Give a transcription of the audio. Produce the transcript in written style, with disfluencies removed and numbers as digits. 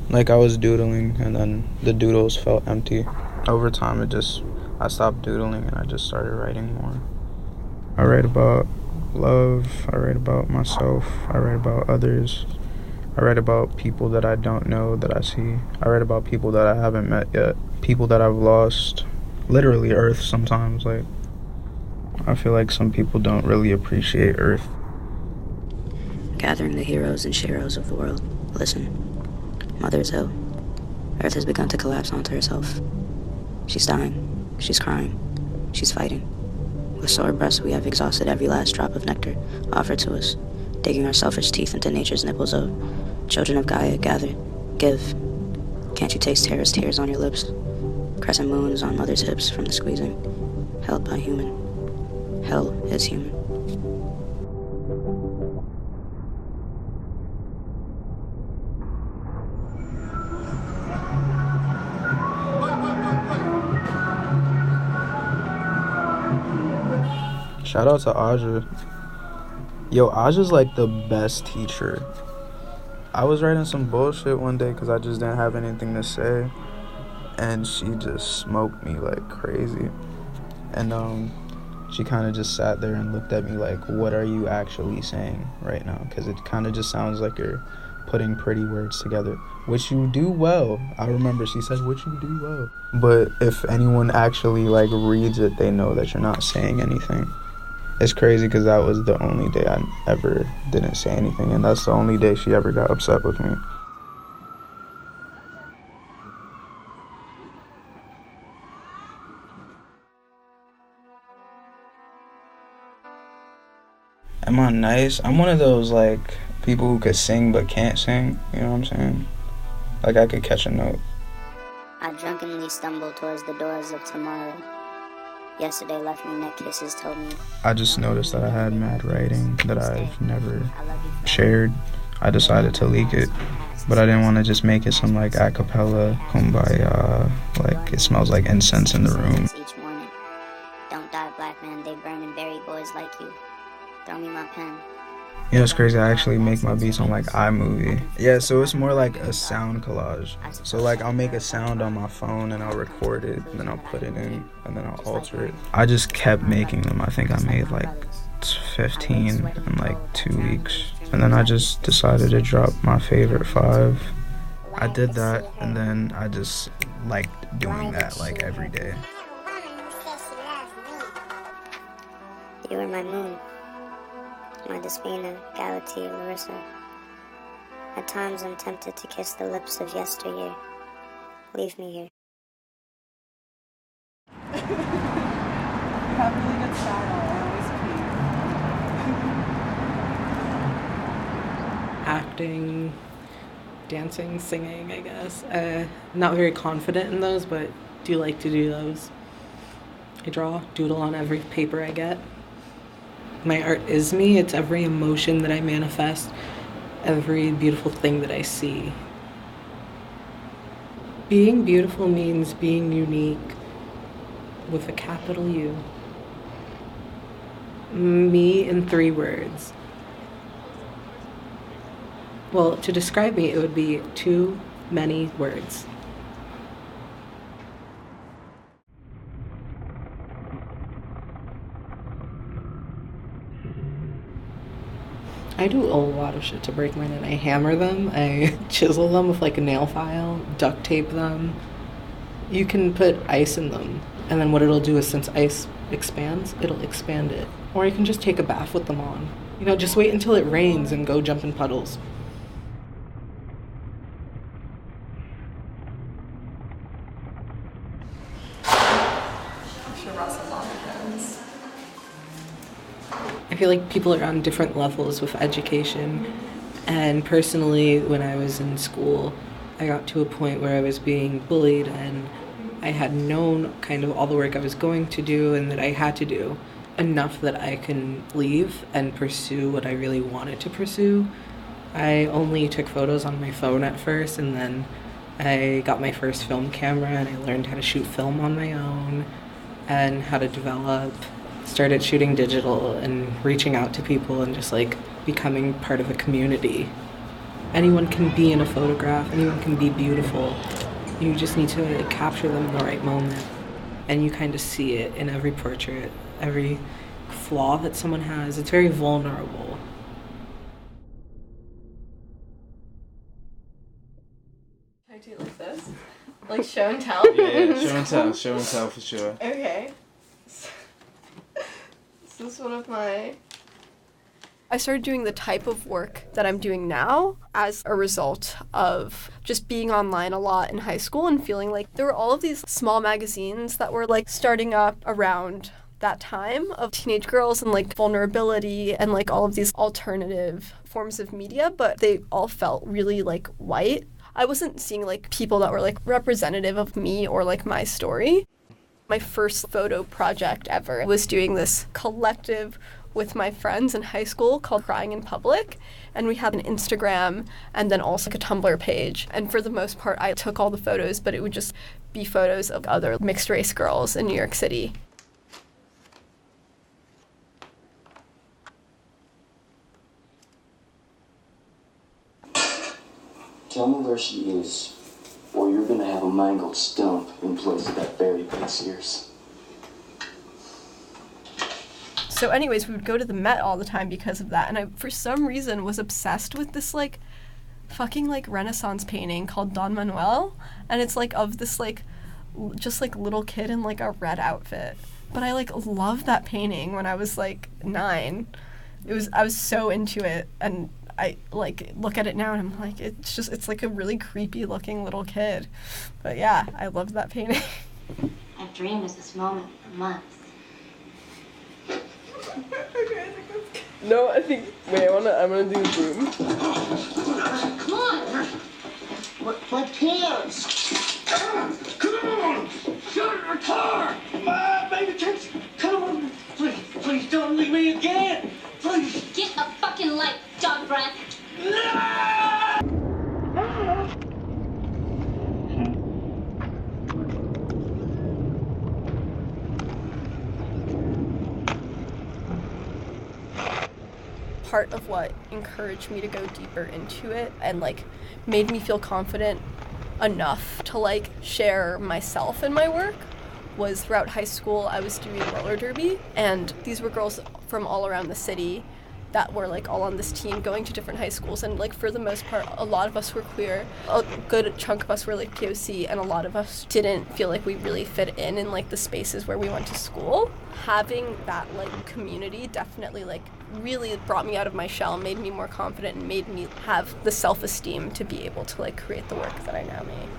Like, I was doodling, and then the doodles felt empty. Over time, I stopped doodling, and I just started writing more. I write about love, I write about myself, I write about others. I write about people that I don't know that I see. I write about people that I haven't met yet. People that I've lost. Literally Earth sometimes. Like, I feel like some people don't really appreciate Earth. Gathering the heroes and sheroes of the world. Listen. Mother is ill. Earth has begun to collapse onto herself. She's dying. She's crying. She's fighting. With sore breasts, we have exhausted every last drop of nectar offered to us, digging our selfish teeth into nature's nipples of children of Gaia. Gather, give. Can't you taste terror's tears on your lips? Crescent moons on mother's hips from the squeezing, held by human. Hell is human. Shout out to Aja. Yo, Aja's like the best teacher. I was writing some bullshit one day because I just didn't have anything to say, and she just smoked me like crazy. And she kind of just sat there and looked at me like, what are you actually saying right now? Because it kind of just sounds like you're putting pretty words together, which you do well. I remember she said, which you do well. But if anyone actually like reads it, they know that you're not saying anything. It's crazy because that was the only day I ever didn't say anything, and that's the only day she ever got upset with me. Am I nice? I'm one of those, like, people who could sing but can't sing. You know what I'm saying? Like, I could catch a note. I drunkenly stumbled towards the doors of tomorrow. Yesterday left me neck kisses, told me. I just noticed that I had mad writing that I've never shared. I decided to leak it, but I didn't want to just make it some, like, a cappella, kumbaya, like, it smells like incense in the room. Each morning. Don't die, black man, they burn and bury boys like you. Throw me my pen. You know, it's crazy, I actually make my beats on, like, iMovie. Yeah, so it's more like a sound collage. So, like, I'll make a sound on my phone, and I'll record it, and then I'll put it in, and then I'll alter it. I just kept making them. I think I made, like, 15 in, like, 2 weeks. And then I just decided to drop my favorite 5. I did that, and then I just liked doing that, like, every day. You were my moon. My Despina, Galatea, Larissa. At times I'm tempted to kiss the lips of yesteryear. Leave me here. You have really good style. I always pee. Acting, dancing, singing, I guess. Not very confident in those, but do like to do those. I draw, doodle on every paper I get. My art is me. It's every emotion that I manifest, every beautiful thing that I see. Being beautiful means being unique with a capital U. Me in 3 words. Well, to describe me, it would be too many words. I do a lot of shit to break mine, and I hammer them, I chisel them with like a nail file, duct tape them. You can put ice in them, and then what it'll do is, since ice expands, it'll expand it. Or you can just take a bath with them on. You know, just wait until it rains and go jump in puddles. I feel like people are on different levels with education, and personally, when I was in school, I got to a point where I was being bullied, and I had known kind of all the work I was going to do and that I had to do enough that I can leave and pursue what I really wanted to pursue. I only took photos on my phone at first, and then I got my first film camera, and I learned how to shoot film on my own and how to develop. Started shooting digital and reaching out to people and just like becoming part of a community. anyone can be in a photograph, anyone can be beautiful. You just need to capture them in the right moment. And you kind of see it in every portrait, every flaw that someone has. It's very vulnerable. Can I do it like this? Like show and tell? Yeah, show and tell for sure. Okay. This is one of my... I started doing the type of work that I'm doing now as a result of just being online a lot in high school and feeling like there were all of these small magazines that were like starting up around that time of teenage girls and like vulnerability and like all of these alternative forms of media, but they all felt really like white. I wasn't seeing like people that were like representative of me or like my story. My first photo project ever was doing this collective with my friends in high school called Crying in Public, and we had an Instagram and then also a Tumblr page. And for the most part, I took all the photos, but it would just be photos of other mixed race girls in New York City. Tell me where she is, or you're gonna have a mangled stump in place of that very big Sears. So anyways, we would go to the Met all the time because of that, and I, for some reason, was obsessed with this, like, fucking, like, Renaissance painting called Don Manuel, and it's, like, of this, like, just, like, little kid in, like, a red outfit. But I, like, loved that painting when I was, like, 9. I was so into it, and I, like, look at it now, and I'm like, it's, like, a really creepy-looking little kid. But, yeah, I loved that painting. I've dreamed of this moment for months. No, I think. Wait, I'm gonna do the boom. Come on! My pants! Come on! Shut your car! Baby, come on! Please don't leave me again! Please! Get a fucking life, dog breath! Part of what encouraged me to go deeper into it and like made me feel confident enough to like share myself in my work was throughout high school I was doing roller derby, and these were girls from all around the city that were like all on this team going to different high schools, and like for the most part a lot of us were queer, a good chunk of us were like POC, and a lot of us didn't feel like we really fit in like the spaces where we went to school. Having that like community definitely like really brought me out of my shell, made me more confident, and made me have the self-esteem to be able to like create the work that I now make.